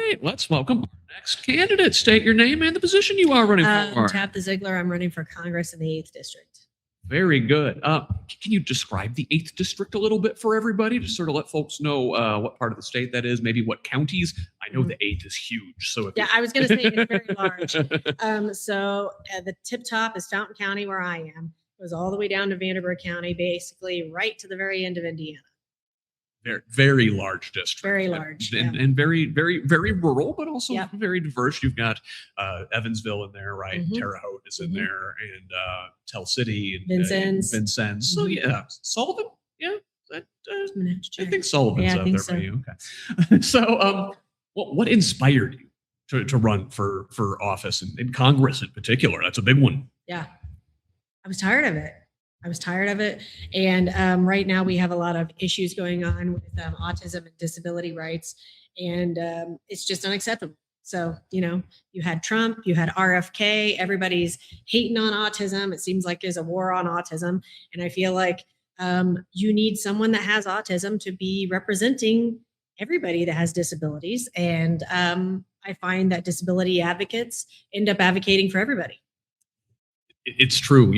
right, let's welcome our next candidate. State your name and the position you are running for. Tabitha Zeigler. I'm running for Congress in the 8th District. Very good. Can you describe the 8th District a little bit for everybody to sort of let folks know what part of the state that is, maybe what counties? I know the 8th is huge. So yeah, I was going to say it's very large. The tip top is Fountain County, where I am. It goes all the way down to Vanderbilt County, basically right to the very end of Indiana. Very, very large district. Very large. And very, very, very rural, but also very diverse. You've got Evansville in there, right? Terre Haute is in there, and Tell City and Vincennes. So yeah, Sullivan. Yeah, I think Sullivan's up there for you. Okay. So, what inspired you to run for office in Congress in particular? That's a big one. Yeah, I was tired of it. And right now we have a lot of issues going on with autism and disability rights, and it's just unacceptable. So, you had Trump, you had RFK, everybody's hating on autism. It seems like there's a war on autism. And I feel like you need someone that has autism to be representing everybody that has disabilities. And I find that disability advocates end up advocating for everybody. It's true.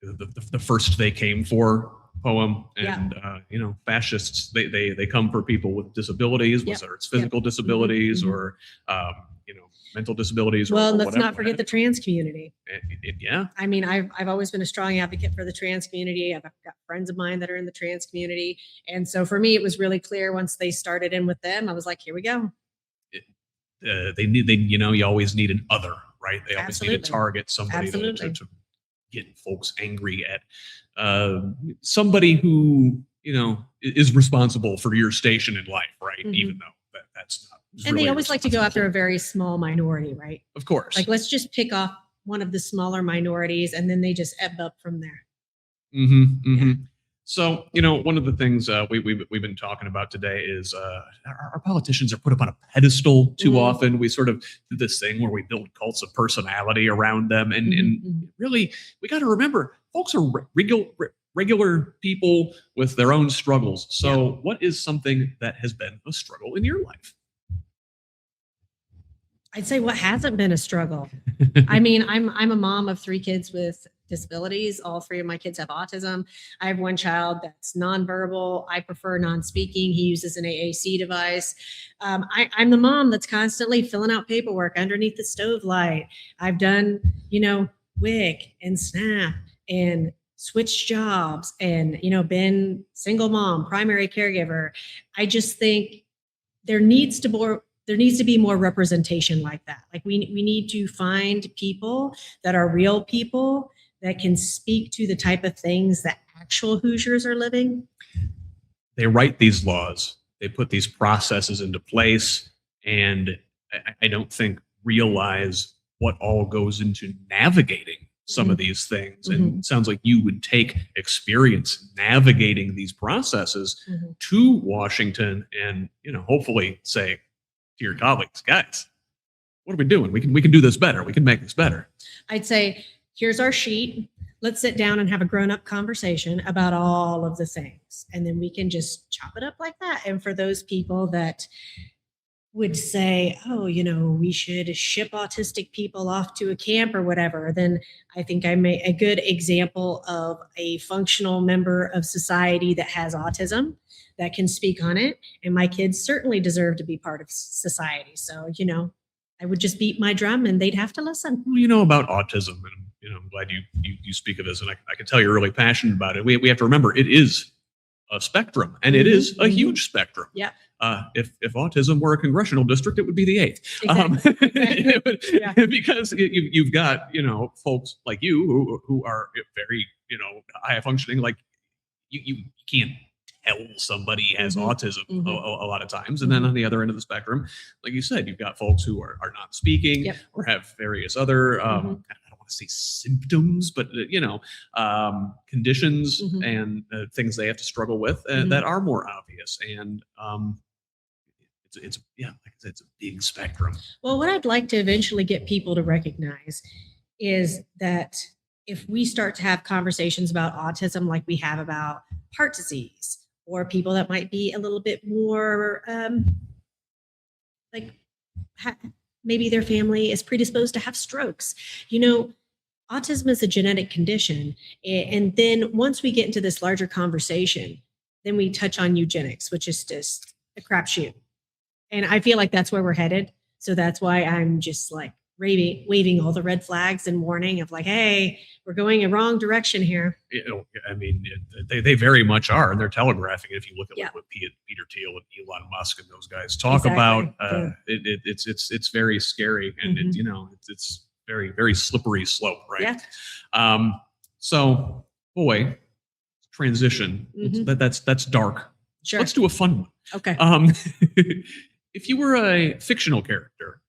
The first they came for poem and fascists, they come for people with disabilities, whether it's physical disabilities or mental disabilities. Well, let's not forget the trans community. Yeah. I mean, I've always been a strong advocate for the trans community. I've got friends of mine that are in the trans community. And so for me, it was really clear once they started in with them, I was like, here we go. You always need an other, right? They always need to target somebody to get folks angry at somebody who is responsible for your station in life, right? Even though that's not. And they always like to go after a very small minority, right? Of course. Like, let's just pick off one of the smaller minorities, and then they just ebb up from there. So, one of the things we've been talking about today is our politicians are put up on a pedestal too often. We sort of do this thing where we build cults of personality around them. And really, we got to remember, folks are regular people with their own struggles. So what is something that has been a struggle in your life? I'd say what hasn't been a struggle. I mean, I'm a mom of 3 kids with disabilities. All 3 of my kids have autism. I have one child that's nonverbal. I prefer non-speaking. He uses an AAC device. I'm the mom that's constantly filling out paperwork underneath the stove light. I've done, WIC and SNAP and switched jobs and, been single mom, primary caregiver. I just think there needs to be more representation like that. Like we need to find people that are real people that can speak to the type of things that actual Hoosiers are living. They write these laws, they put these processes into place, and I don't think realize what all goes into navigating some of these things. And it sounds like you would take experience navigating these processes to Washington and, hopefully say to your colleagues, guys, what are we doing? We can do this better. We can make this better. I'd say, here's our sheet. Let's sit down and have a grown-up conversation about all of the things. And then we can just chop it up like that. And for those people that would say, oh, we should ship autistic people off to a camp or whatever, then I think I'm a good example of a functional member of society that has autism that can speak on it. And my kids certainly deserve to be part of society. So, I would just beat my drum and they'd have to listen. Well, about autism, and I'm glad you speak of this, and I can tell you're really passionate about it. We have to remember it is a spectrum, and it is a huge spectrum. Yeah. If autism were a congressional district, it would be the 8th. Exactly. Because you've got folks like you who are very high functioning. Like you can't tell somebody has autism a lot of times. And then on the other end of the spectrum, like you said, you've got folks who are not speaking or have various other, I don't want to say symptoms, but, conditions and things they have to struggle with that are more obvious. And it's like I said, it's a big spectrum. Well, what I'd like to eventually get people to recognize is that if we start to have conversations about autism like we have about heart disease, or people that might be a little bit more like maybe their family is predisposed to have strokes. Autism is a genetic condition. And then once we get into this larger conversation, then we touch on eugenics, which is just a crapshoot. And I feel like that's where we're headed. So that's why I'm just like waving all the red flags and warning of like, hey, we're going a wrong direction here. I mean, they very much are, and they're telegraphing it. If you look at Yeah. like what Peter Thiel and Elon Musk and those guys talk Exactly. about, Yeah. it's very scary, and it's very, very slippery slope, right? Yeah. So, boy, transition. That's dark. Sure. Let's do a fun one. Okay. If you were a fictional character,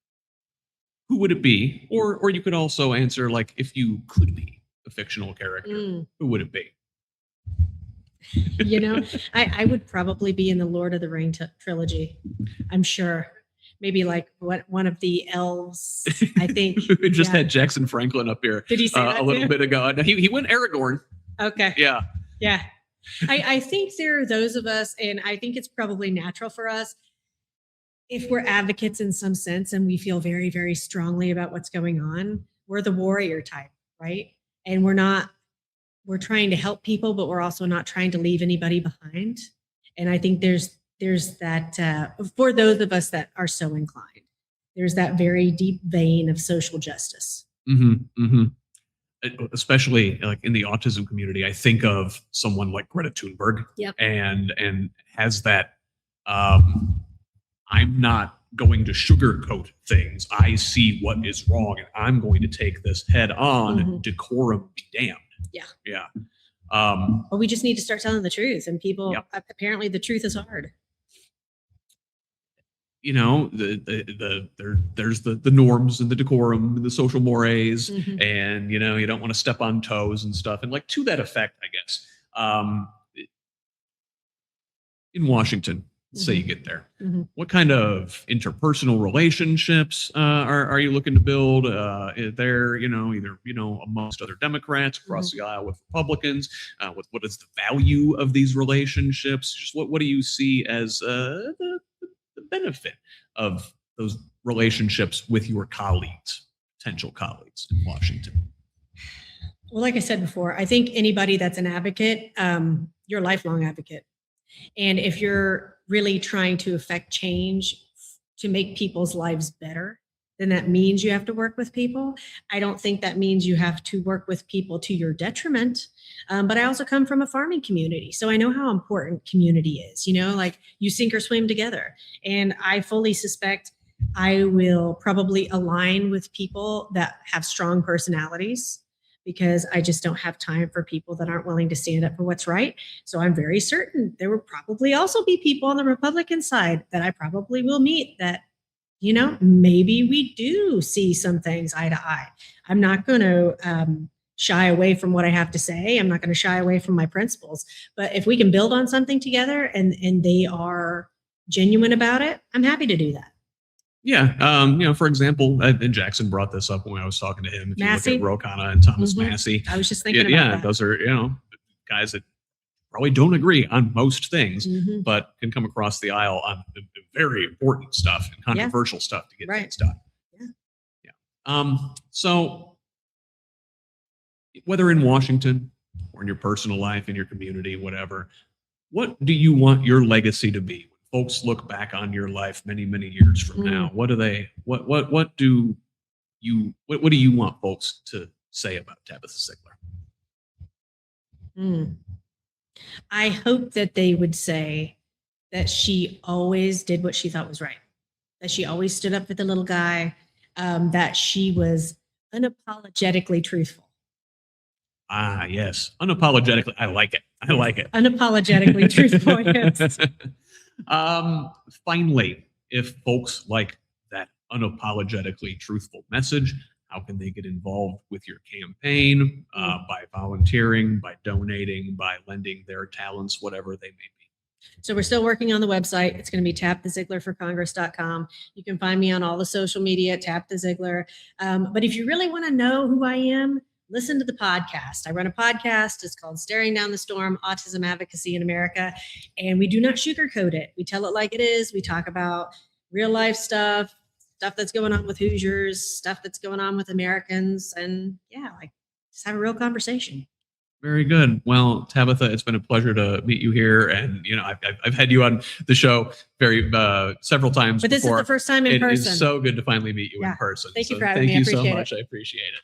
who would it be? Or you could also answer like, if you could be a fictional character, who would it be? I would probably be in the Lord of the Ring trilogy. I'm sure. Maybe like one of the elves, I think. We just had Jackson Franklin up here. Did he say that a little bit ago? No, he went Aragorn. Okay. Yeah. Yeah. I think there are those of us, and I think it's probably natural for us, if we're advocates in some sense and we feel very, very strongly about what's going on, we're the warrior type, right? And we're trying to help people, but we're also not trying to leave anybody behind. And I think there's that, for those of us that are so inclined, there's that very deep vein of social justice. Especially like in the autism community, I think of someone like Greta Thunberg, and has that, I'm not going to sugarcoat things. I see what is wrong, and I'm going to take this head on. Decorum be damned. Yeah. Well, we just need to start telling the truth, and people, apparently the truth is hard. There's the norms and the decorum and the social mores, and you don't want to step on toes and stuff. And like to that effect, I guess, in Washington, say you get there, what kind of interpersonal relationships are you looking to build there? Either amongst other Democrats across the aisle with Republicans. What is the value of these relationships? Just what do you see as the benefit of those relationships with your colleagues, potential colleagues in Washington? Well, like I said before, I think anybody that's an advocate, you're a lifelong advocate. And if you're really trying to affect change to make people's lives better, then that means you have to work with people. I don't think that means you have to work with people to your detriment. But I also come from a farming community. So I know how important community is, like you sink or swim together. And I fully suspect I will probably align with people that have strong personalities, because I just don't have time for people that aren't willing to stand up for what's right. So I'm very certain there will probably also be people on the Republican side that I probably will meet that, maybe we do see some things eye to eye. I'm not going to shy away from what I have to say. I'm not going to shy away from my principles. But if we can build on something together and they are genuine about it, I'm happy to do that. Yeah. For example, and Jackson brought this up when I was talking to him. If Massey? you look at Ro Khanna and Thomas Massey. I was just thinking about that. Those are, guys that probably don't agree on most things, but can come across the aisle on very important stuff and controversial stuff to get things done. So whether in Washington or in your personal life, in your community, whatever, what do you want your legacy to be? Folks look back on your life many, many years from now. What do you want folks to say about Tabitha Zeigler? I hope that they would say that she always did what she thought was right, that she always stood up for the little guy, that she was unapologetically truthful. Ah, yes. Unapologetically. I like it. Unapologetically truthful. Yes. Finally, if folks like that unapologetically truthful message, how can they get involved with your campaign? By volunteering, by donating, by lending their talents, whatever they may be. So we're still working on the website. It's going to be tapthezeiglerforcongress.com. You can find me on all the social media, Tap the Zeigler. But if you really want to know who I am, listen to the podcast. I run a podcast. It's called Staring Down the Storm, Autism Advocacy in America. And we do not sugarcoat it. We tell it like it is. We talk about real life stuff that's going on with Hoosiers, stuff that's going on with Americans, and yeah, like just have a real conversation. Very good. Well, Tabitha, it's been a pleasure to meet you here, and I've had you on the show several times But this before. is the first time in person. It is so good to finally meet you in Yeah. person. Thank you So for having me. I Thank you so appreciate much. it. I appreciate it.